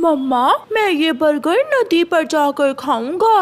मम्मा, मैं ये बर्गर नदी पर जाकर खाऊंगा।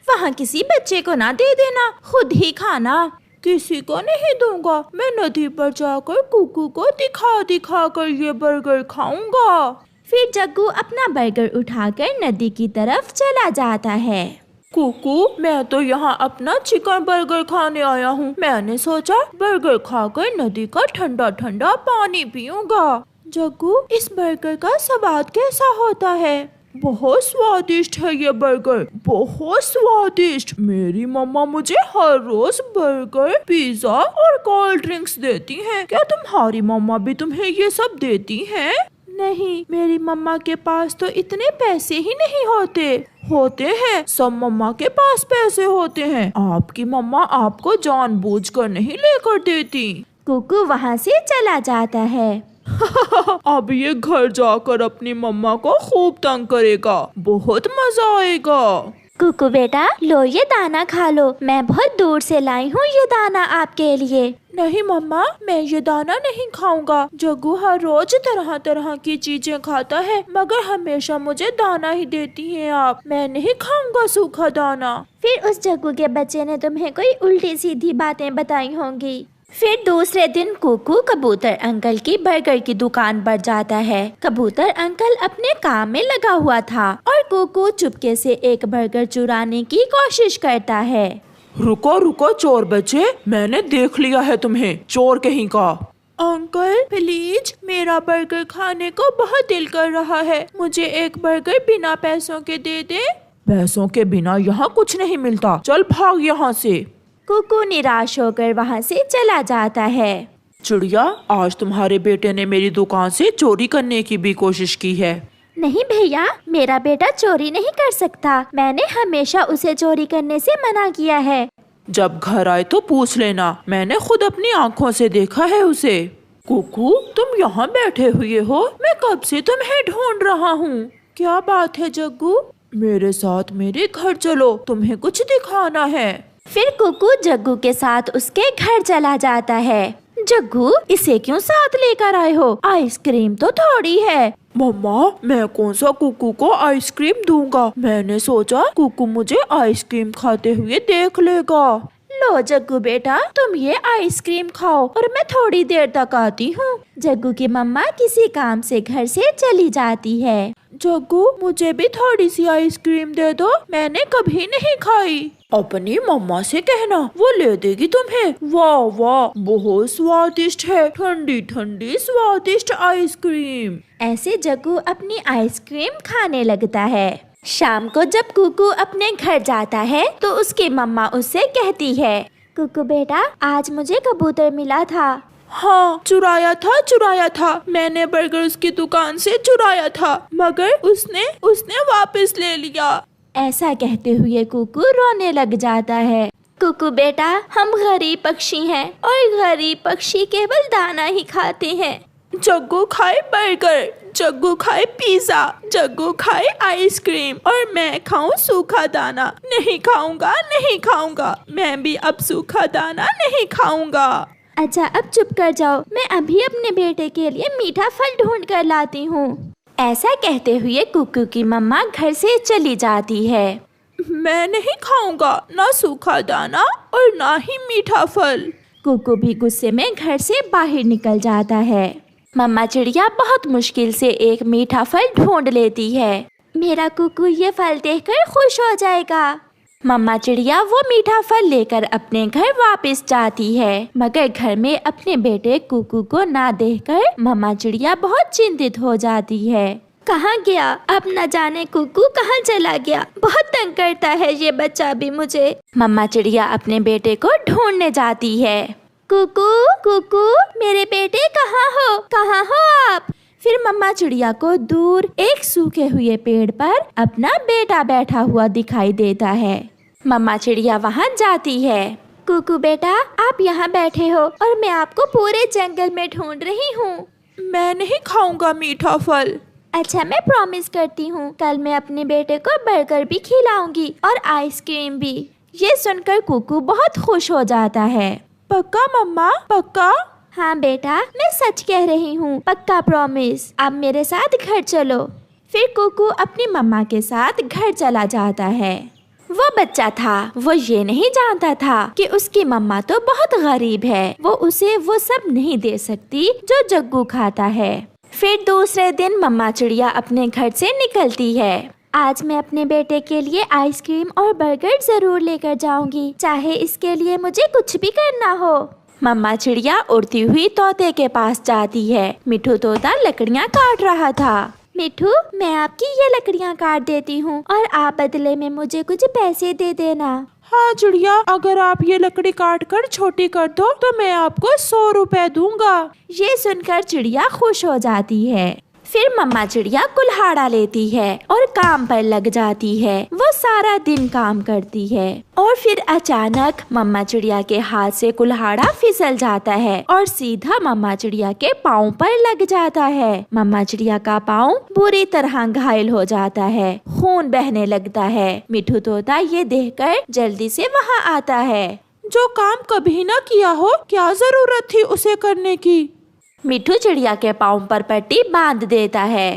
वहाँ किसी बच्चे को ना दे देना, खुद ही खाना। किसी को नहीं दूंगा, मैं नदी पर जाकर कुकू को दिखा दिखा कर ये बर्गर खाऊंगा। फिर जग्गू अपना बर्गर उठाकर नदी की तरफ चला जाता है। कुकू, मैं तो यहाँ अपना चिकन बर्गर खाने आया हूँ। मैंने सोचा बर्गर खाकर नदी का ठंडा ठंडा पानी पीऊंगा। जग्गू, इस बर्गर का स्वाद कैसा होता है? बहुत स्वादिष्ट है ये बर्गर, बहुत स्वादिष्ट। मेरी मम्मा मुझे हर रोज बर्गर, पिज्जा और कोल्ड ड्रिंक्स देती हैं। क्या तुम्हारी मम्मा भी तुम्हें ये सब देती हैं? नहीं, मेरी मम्मा के पास तो इतने पैसे ही नहीं होते। होते हैं, सब मम्मा के पास पैसे होते हैं। आपकी मम्मा आपको जानबूझकर नहीं लेकर देती। कुकू वहाँ से चला जाता है। अब ये घर जाकर अपनी मम्मा को खूब तंग करेगा, बहुत मजा आएगा। कुकू बेटा, लो ये दाना खा लो, मैं बहुत दूर से लाई हूँ ये दाना आपके लिए। नहीं मम्मा, मैं ये दाना नहीं खाऊंगा। जग्गू हर रोज तरह तरह की चीजें खाता है, मगर हमेशा मुझे दाना ही देती हैं आप। मैं नहीं खाऊंगा सूखा दाना। फिर उस जग्गू के बच्चे ने तुम्हें कोई उल्टी सीधी बातें बताई होंगी। फिर दूसरे दिन कुकू कबूतर अंकल की बर्गर की दुकान पर जाता है। कबूतर अंकल अपने काम में लगा हुआ था और कुकू चुपके से एक बर्गर चुराने की कोशिश करता है। रुको रुको चोर बच्चे, मैंने देख लिया है तुम्हें, चोर कहीं का। अंकल प्लीज, मेरा बर्गर खाने को बहुत दिल कर रहा है, मुझे एक बर्गर बिना पैसों के दे दे। पैसों के बिना यहाँ कुछ नहीं मिलता, चल भाग यहाँ से। कुकू निराश होकर वहाँ से चला जाता है। चिड़िया, आज तुम्हारे बेटे ने मेरी दुकान से चोरी करने की भी कोशिश की है। नहीं भैया, मेरा बेटा चोरी नहीं कर सकता, मैंने हमेशा उसे चोरी करने से मना किया है। जब घर आए तो पूछ लेना, मैंने खुद अपनी आँखों से देखा है उसे। कुकू, तुम यहाँ बैठे हुए हो, मैं कब से तुम्हें ढूंढ रहा हूँ। क्या बात है जग्गू? मेरे साथ मेरे घर चलो, तुम्हें कुछ दिखाना है। फिर कुकू जग्गू के साथ उसके घर चला जाता है। जग्गू, इसे क्यों साथ लेकर आए हो? आइसक्रीम तो थोड़ी है। मम्मा, मैं कौन सा कुकू को आइसक्रीम दूंगा? मैंने सोचा कुकू मुझे आइसक्रीम खाते हुए देख लेगा। लो जग्गू बेटा, तुम ये आइसक्रीम खाओ और मैं थोड़ी देर तक आती हूँ। जग्गू की मम्मा किसी काम से घर से चली जाती है। जग्गू, मुझे भी थोड़ी सी आइसक्रीम दे दो, मैंने कभी नहीं खाई। अपनी मम्मा से कहना, वो ले देगी तुम्हें। वाह वाह, बहुत स्वादिष्ट है, ठंडी ठंडी स्वादिष्ट आइसक्रीम। ऐसे जग्गू अपनी आइसक्रीम खाने लगता है। शाम को जब कुकू अपने घर जाता है तो उसकी मम्मा उससे कहती है, कुकू बेटा, आज मुझे कबूतर मिला था। हाँ, चुराया था, मैंने बर्गर उसकी दुकान से चुराया था, मगर उसने वापस ले लिया। ऐसा कहते हुए कुकू रोने लग जाता है। कुकू बेटा, हम गरीब पक्षी हैं और गरीब पक्षी केवल दाना ही खाते हैं। जग्गू खाए बर्गर, जग्गू खाए पिज्जा, जग्गू खाए आइसक्रीम और मैं खाऊं सूखा दाना। नहीं खाऊंगा, मैं भी अब सूखा दाना नहीं खाऊंगा। अच्छा, अब चुप कर जाओ, मैं अभी अपने बेटे के लिए मीठा फल ढूंढ कर लाती हूँ। ऐसा कहते हुए कुकू की मम्मा घर से चली जाती है। मैं नहीं खाऊंगा, ना सूखा दाना और ना ही मीठा फल। कुकू भी गुस्से में घर से बाहर निकल जाता है। मम्मा चिड़िया बहुत मुश्किल से एक मीठा फल ढूंढ लेती है। मेरा कुकू ये फल देखकर खुश हो जाएगा। मम्मा चिड़िया वो मीठा फल लेकर अपने घर वापस जाती है, मगर घर में अपने बेटे कुकू को ना देखकर मम्मा चिड़िया बहुत चिंतित हो जाती है। कहाँ गया? अब न जाने कुकू कहाँ चला गया, बहुत तंग करता है ये बच्चा भी मुझे। मम्मा चिड़िया अपने बेटे को ढूंढने जाती है। कुकू कुकू, मेरे बेटे कहाँ हो आप? फिर मम्मा चिड़िया को दूर एक सूखे हुए पेड़ पर अपना बेटा बैठा हुआ दिखाई देता है। मम्मा चिड़िया वहाँ जाती है। कुकू बेटा, आप यहाँ बैठे हो और मैं आपको पूरे जंगल में ढूंढ रही हूँ। मैं नहीं खाऊंगा मीठा फल। अच्छा, मैं प्रॉमिस करती हूँ, कल मैं अपने बेटे को बर्गर भी खिलाऊंगी और आइसक्रीम भी। ये सुनकर कुकू बहुत खुश हो जाता है। पक्का मम्मा, पक्का? हाँ बेटा, मैं सच कह रही हूँ, पक्का प्रॉमिस। अब मेरे साथ घर चलो। फिर कुकू अपनी मम्मा के साथ घर चला जाता है। वो बच्चा था, वो ये नहीं जानता था कि उसकी मम्मा तो बहुत गरीब है, वो उसे वो सब नहीं दे सकती जो जग्गू खाता है। फिर दूसरे दिन मम्मा चिड़िया अपने घर से निकलती है। आज मैं अपने बेटे के लिए आइसक्रीम और बर्गर जरूर लेकर जाऊंगी, चाहे इसके लिए मुझे कुछ भी करना हो। मम्मा चिड़िया उड़ती हुई तोते के पास जाती है। मिठू तोता लकड़ियाँ काट रहा था। मिठू, मैं आपकी ये लकड़ियाँ काट देती हूँ और आप बदले में मुझे कुछ पैसे दे देना। हाँ चिड़िया, अगर आप ये लकड़ी काट कर छोटी कर दो तो मैं आपको 100 रुपए दूंगा। ये सुनकर चिड़िया खुश हो जाती है। फिर मम्मा चिड़िया कुल्हाड़ा लेती है और काम पर लग जाती है। वो सारा दिन काम करती है और फिर अचानक मम्मा चिड़िया के हाथ से कुल्हाड़ा फिसल जाता है और सीधा मम्मा चिड़िया के पाँव पर लग जाता है। मम्मा चिड़िया का पाँव बुरी तरह घायल हो जाता है, खून बहने लगता है। मिठू तोता ये देखकर जल्दी से वहाँ आता है। जो काम कभी न किया हो, क्या जरूरत थी उसे करने की। मिठू चिड़िया के पाँव पर पट्टी बांध देता है।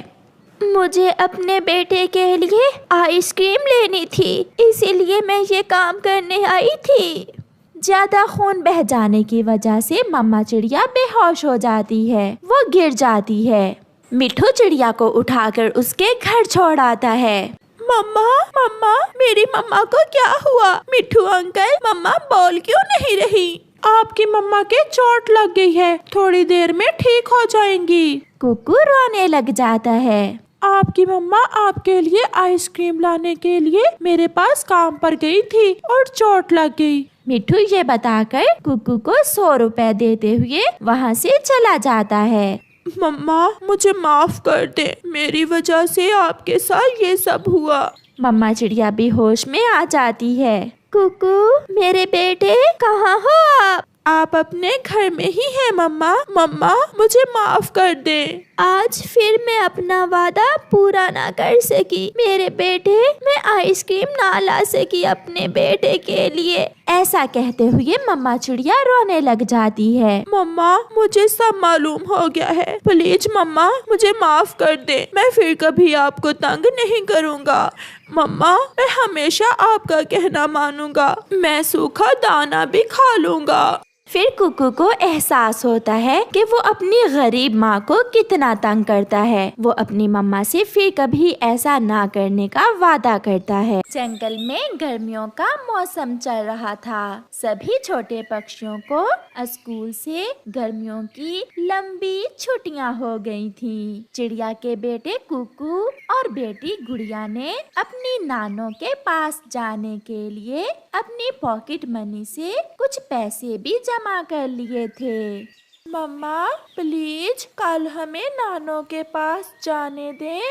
मुझे अपने बेटे के लिए आइसक्रीम लेनी थी, इसीलिए मैं ये काम करने आई थी। ज्यादा खून बह जाने की वजह से मम्मा चिड़िया बेहोश हो जाती है, वो गिर जाती है। मिठू चिड़िया को उठाकर उसके घर छोड़ आता है। मम्मा मम्मा, मेरी मम्मा को क्या हुआ? मिठू अंकल, मम्मा बोल क्यों नहीं रही? आपकी मम्मा के चोट लग गई है, थोड़ी देर में ठीक हो जाएंगी। कुकू रोने लग जाता है। आपकी मम्मा आपके लिए आइसक्रीम लाने के लिए मेरे पास काम पर गई थी और चोट लग गई। मिठू ये बताकर कुकू को 100 रुपए देते हुए वहाँ से चला जाता है। मम्मा मुझे माफ कर दे, मेरी वजह से आपके साथ ये सब हुआ। मम्मा चिड़िया भी होश में आ जाती है। कुकू, मेरे बेटे, कहाँ हो आप? आप अपने घर में ही हैं मम्मा। मम्मा मुझे माफ कर दे। आज फिर मैं अपना वादा पूरा ना कर सकी। मेरे बेटे, मैं आइसक्रीम ना ला सकी अपने बेटे के लिए। ऐसा कहते हुए मम्मा चिड़िया रोने लग जाती है। मम्मा मुझे सब मालूम हो गया है, प्लीज मम्मा मुझे माफ कर दे, मैं फिर कभी आपको तंग नहीं करूँगा। मम्मा मैं हमेशा आपका कहना मानूंगा, मैं सूखा दाना भी खा लूँगा। फिर कुकू को एहसास होता है कि वो अपनी गरीब माँ को कितना तंग करता है। वो अपनी मम्मा से फिर कभी ऐसा ना करने का वादा करता है। जंगल में गर्मियों का मौसम चल रहा था। सभी छोटे पक्षियों को स्कूल से गर्मियों की लंबी छुट्टियां हो गई थीं। चिड़िया के बेटे कुकू और बेटी गुड़िया ने अपनी नानों के पास जाने के लिए अपनी पॉकेट मनी से कुछ पैसे भी जमा कर लिए थे। मम्मा प्लीज कल हमें नानों के पास जाने दें।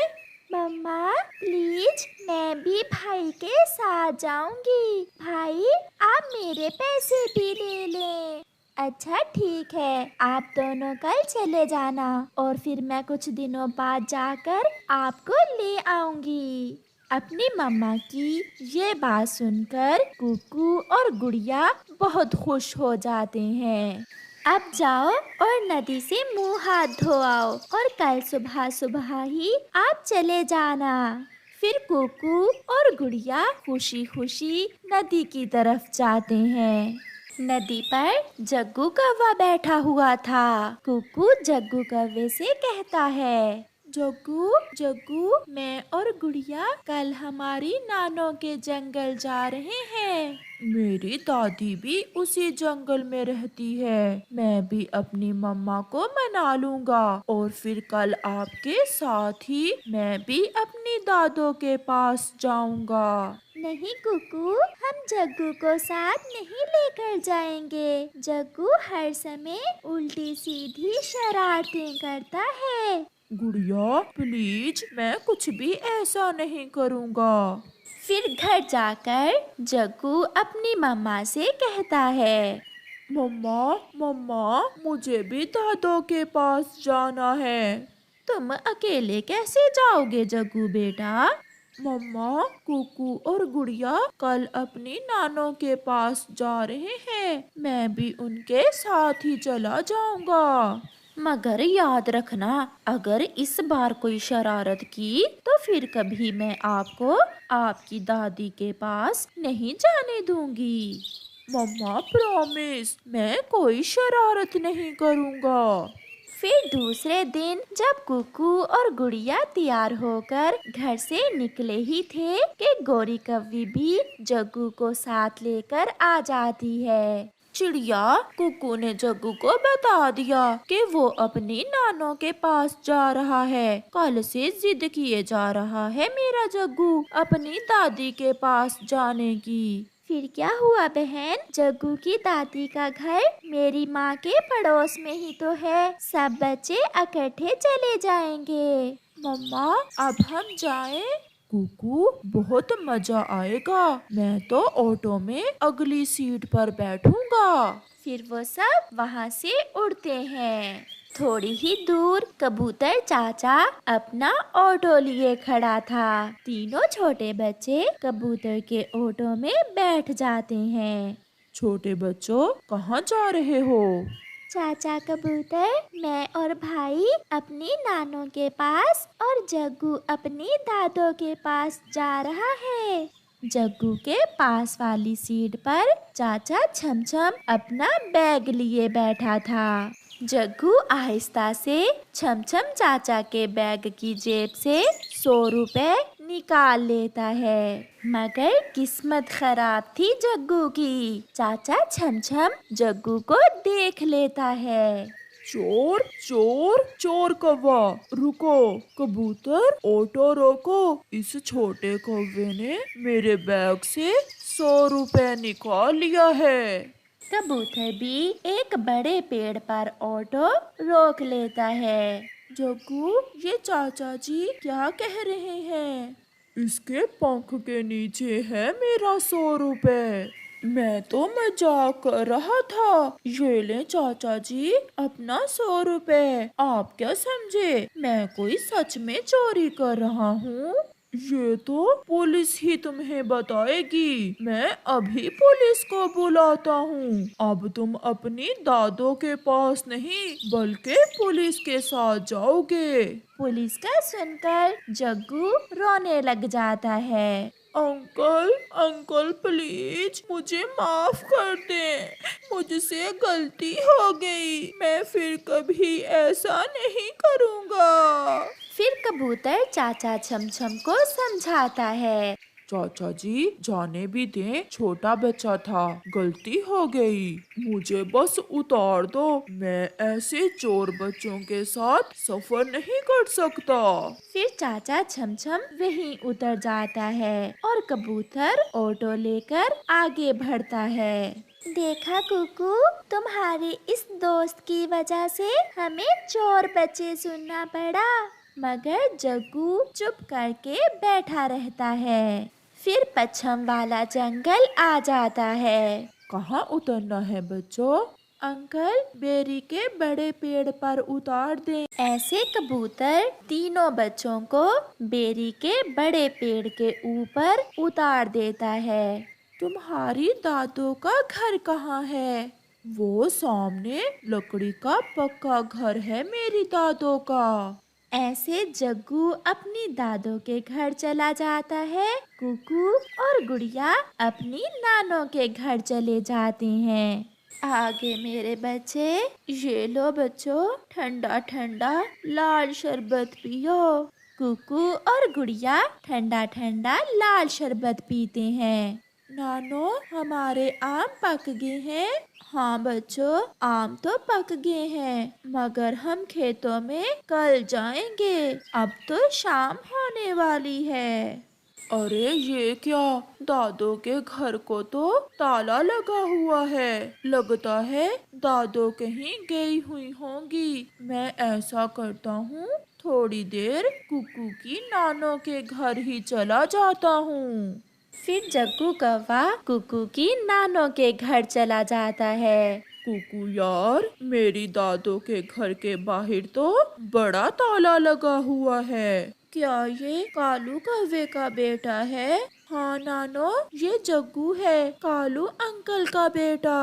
मम्मा प्लीज, मैं भी भाई के साथ जाऊंगी। भाई, आप मेरे पैसे भी ले लें। अच्छा ठीक है, आप दोनों कल चले जाना और फिर मैं कुछ दिनों बाद जाकर आपको ले आऊंगी। अपनी मम्मा की ये बात सुनकर कुकू और गुड़िया बहुत खुश हो जाते हैं। अब जाओ और नदी से मुंह हाथ धो आओ और कल सुबह सुबह ही आप चले जाना। फिर कुकू और गुड़िया खुशी खुशी नदी की तरफ जाते हैं। नदी पर जग्गू कौवा बैठा हुआ था। कुकू जग्गू कौवे से कहता है, जग्गू जग्गू, मैं और गुड़िया कल हमारी नानों के जंगल जा रहे हैं। मेरी दादी भी उसी जंगल में रहती है। मैं भी अपनी मम्मा को मना लूँगा और फिर कल आपके साथ ही मैं भी अपनी दादों के पास जाऊँगा। नहीं कुकू, हम जग्गू को साथ नहीं लेकर जाएंगे। जग्गू हर समय उल्टी सीधी शरारतें करता है। गुड़िया प्लीज, मैं कुछ भी ऐसा नहीं करूँगा। फिर घर जाकर जग्गू अपनी मम्मा से कहता है, मम्मा मम्मा, मुझे भी दादों के पास जाना है। तुम अकेले कैसे जाओगे जग्गू बेटा? मम्मा, कुकू और गुड़िया कल अपनी नानों के पास जा रहे हैं, मैं भी उनके साथ ही चला जाऊंगा। मगर याद रखना, अगर इस बार कोई शरारत की तो फिर कभी मैं आपको आपकी दादी के पास नहीं जाने दूंगी। मम्मा प्रॉमिस, मैं कोई शरारत नहीं करूँगा। फिर दूसरे दिन जब कुकू और गुड़िया तैयार होकर घर से निकले ही थे कि गौरी कव्वी भी जग्गू को साथ लेकर आ जाती है। चिड़िया कुकू ने जग्गू को बता दिया कि वो अपनी नानों के पास जा रहा है। कल से जिद किए जा रहा है मेरा जग्गू अपनी दादी के पास जाने की। फिर क्या हुआ बहन? जग्गू की दादी का घर मेरी माँ के पड़ोस में ही तो है, सब बच्चे इकट्ठे चले जाएंगे। मम्मा अब हम जाएं? कुकू बहुत मजा आएगा, मैं तो ऑटो में अगली सीट पर बैठूंगा। फिर वो सब वहाँ से उड़ते हैं। थोड़ी ही दूर कबूतर चाचा अपना ऑटो लिए खड़ा था। तीनों छोटे बच्चे कबूतर के ऑटो में बैठ जाते हैं। छोटे बच्चों कहाँ जा रहे हो? चाचा कबूतर, मैं और भाई अपनी नानों के पास और जग्गू अपनी दादों के पास जा रहा है। जग्गू के पास वाली सीट पर चाचा छमछम अपना बैग लिए बैठा था। जग्गू आहिस्ता से छमछम चाचा के बैग की जेब से 100 रुपए निकाल लेता है। मगर किस्मत खराब थी जग्गू की। चाचा छमछम जग्गू को देख लेता है। चोर चोर चोर कौवा, रुको। कबूतर ऑटो रोको, इस छोटे कौवे ने मेरे बैग से 100 रुपए निकाल लिया है। कबूतर भी एक बड़े पेड़ पर ऑटो रोक लेता है। जग्गू ये चाचा जी क्या कह रहे हैं? इसके पंख के नीचे है मेरा 100 रुपए। मैं तो मजाक कर रहा था। ये ले चाचा जी अपना 100 रुपए। आप क्या समझे मैं कोई सच में चोरी कर रहा हूँ? ये तो पुलिस ही तुम्हें बताएगी। मैं अभी पुलिस को बुलाता हूँ। अब तुम अपनी दादों के पास नहीं बल्कि पुलिस के साथ जाओगे। पुलिस का सुनकर जग्गू रोने लग जाता है। अंकल अंकल प्लीज मुझे माफ कर दें, मुझसे गलती हो गई, मैं फिर कभी ऐसा नहीं करूँगा। फिर कबूतर चाचा छमछम को समझाता है। चाचा जी जाने भी दें, छोटा बच्चा था, गलती हो गई, मुझे बस उतार दो। मैं ऐसे चोर बच्चों के साथ सफर नहीं कर सकता। फिर चाचा छमछम वहीं उतर जाता है और कबूतर ऑटो लेकर आगे बढ़ता है। देखा कुकू, तुम्हारे इस दोस्त की वजह से हमें चोर बच्चे सुनना पड़ा। मगर जग्गू चुप करके बैठा रहता है। फिर पश्चिम वाला जंगल आ जाता है। कहाँ उतरना है बच्चों? अंकल बेरी के बड़े पेड़ पर उतार दें। ऐसे कबूतर तीनों बच्चों को बेरी के बड़े पेड़ के ऊपर उतार देता है। तुम्हारी दादों का घर कहाँ है? वो सामने लकड़ी का पक्का घर है मेरी दादों का। ऐसे जग्गू अपनी दादों के घर चला जाता है। कुकू और गुड़िया अपनी नानों के घर चले जाते हैं। आगे मेरे बच्चे, ये लो बच्चों ठंडा ठंडा लाल शरबत पियो। कुकू और गुड़िया ठंडा ठंडा लाल शरबत पीते हैं। नानो हमारे आम पक गए हैं। हाँ बच्चों आम तो पक गए हैं, मगर हम खेतों में कल जाएंगे, अब तो शाम होने वाली है। अरे ये क्या, दादो के घर को तो ताला लगा हुआ है, लगता है दादो कहीं गई हुई होंगी। मैं ऐसा करता हूँ थोड़ी देर कुकू की नानों के घर ही चला जाता हूँ। फिर जग्गू कौवा कुकू की नानों के घर चला जाता है। कुकू यार, मेरी दादो के घर के बाहर तो बड़ा ताला लगा हुआ है। क्या ये कालू कौवे का बेटा है? हाँ नानो, ये जग्गू है, कालू अंकल का बेटा।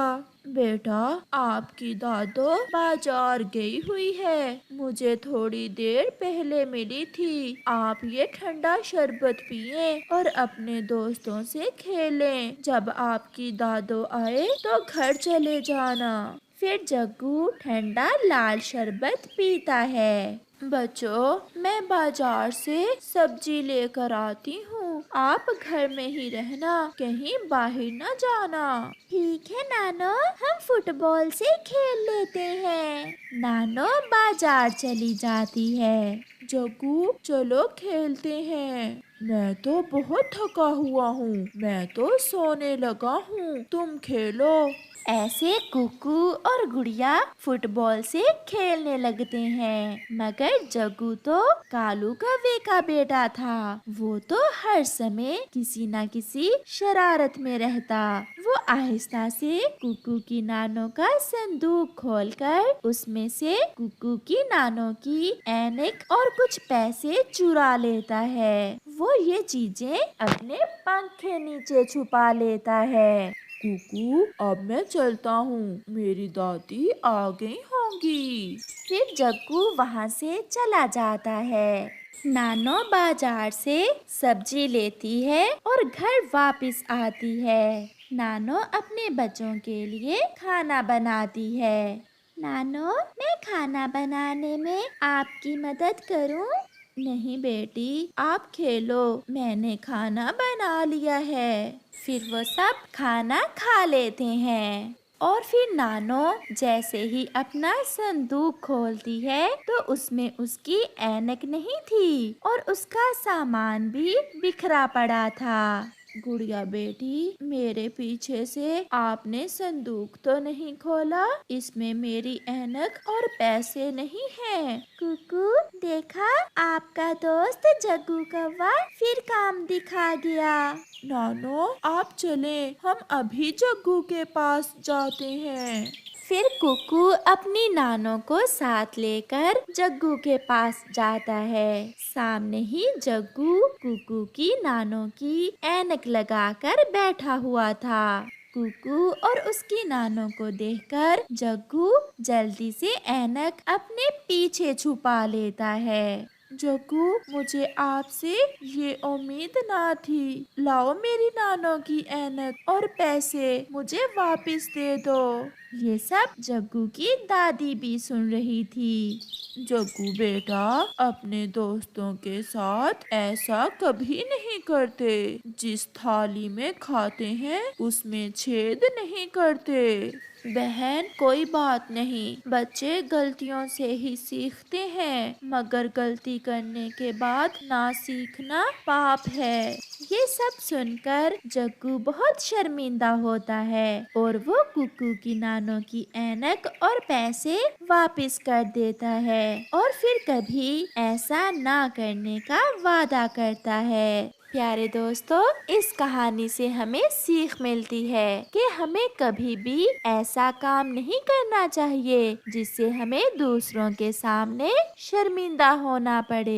बेटा, आपकी दादो बाजार गई हुई है, मुझे थोड़ी देर पहले मिली थी। आप ये ठंडा शरबत पिए और अपने दोस्तों से खेलें। जब आपकी दादो आए तो घर चले जाना। फिर जग्गू ठंडा लाल शरबत पीता है। बच्चों, मैं बाजार से सब्जी लेकर आती हूँ, आप घर में ही रहना, कहीं बाहर न जाना। ठीक है नानो, हम फुटबॉल से खेल लेते हैं। नानो बाजार चली जाती है। जग्गू, चलो खेलते हैं। मैं तो बहुत थका हुआ हूँ, मैं तो सोने लगा हूँ, तुम खेलो। ऐसे कुकू और गुड़िया फुटबॉल से खेलने लगते हैं, मगर जग्गू तो कालू कौवे का बेटा था। वो तो हर समय किसी न किसी शरारत में रहता। वो आहिस्ता से कुकू की नानों का संदूक खोलकर उसमें से कुकू की नानों की ऐनक और कुछ पैसे चुरा लेता है। वो ये चीजें अपने पंख के नीचे छुपा लेता है। कुकू, अब मैं चलता हूँ, मेरी दादी आ गई होंगी। फिर जग्गू वहाँ से चला जाता है। नानो बाजार से सब्जी लेती है और घर वापस आती है। नानो अपने बच्चों के लिए खाना बनाती है। नानो, मैं खाना बनाने में आपकी मदद करूं? नहीं बेटी, आप खेलो, मैंने खाना बना लिया है। फिर वो सब खाना खा लेते हैं। और फिर नानो जैसे ही अपना संदूक खोलती है तो उसमें उसकी ऐनक नहीं थी और उसका सामान भी बिखरा पड़ा था। गुड़िया बेटी, मेरे पीछे से आपने संदूक तो नहीं खोला? इसमें मेरी ऐनक और पैसे नहीं हैं। कुकू, देखा, आपका दोस्त जग्गू कौवा फिर काम दिखा गया। नानो, आप चलें, हम अभी जग्गू के पास जाते हैं। फिर कुकू अपनी नानों को साथ लेकर जग्गू के पास जाता है। सामने ही जग्गू कुकू की नानों की ऐनक लगाकर बैठा हुआ था। कुकू और उसकी नानों को देखकर जग्गू जल्दी से ऐनक अपने पीछे छुपा लेता है। जग्गू, मुझे आपसे ये उम्मीद ना थी। लाओ मेरी नानों की ऐनक और पैसे मुझे वापस दे दो। ये सब जग्गू की दादी भी सुन रही थी। जग्गू बेटा, अपने दोस्तों के साथ ऐसा कभी नहीं करते। जिस थाली में खाते हैं उसमें छेद नहीं करते। बहन, कोई बात नहीं, बच्चे गलतियों से ही सीखते हैं, मगर गलती करने के बाद ना सीखना पाप है। ये सब सुनकर जग्गू बहुत शर्मिंदा होता है और वो कुकू की नानों की ऐनक और पैसे वापस कर देता है और फिर कभी ऐसा ना करने का वादा करता है। प्यारे दोस्तों, इस कहानी से हमें सीख मिलती है कि हमें कभी भी ऐसा काम नहीं करना चाहिए जिससे हमें दूसरों के सामने शर्मिंदा होना पड़े।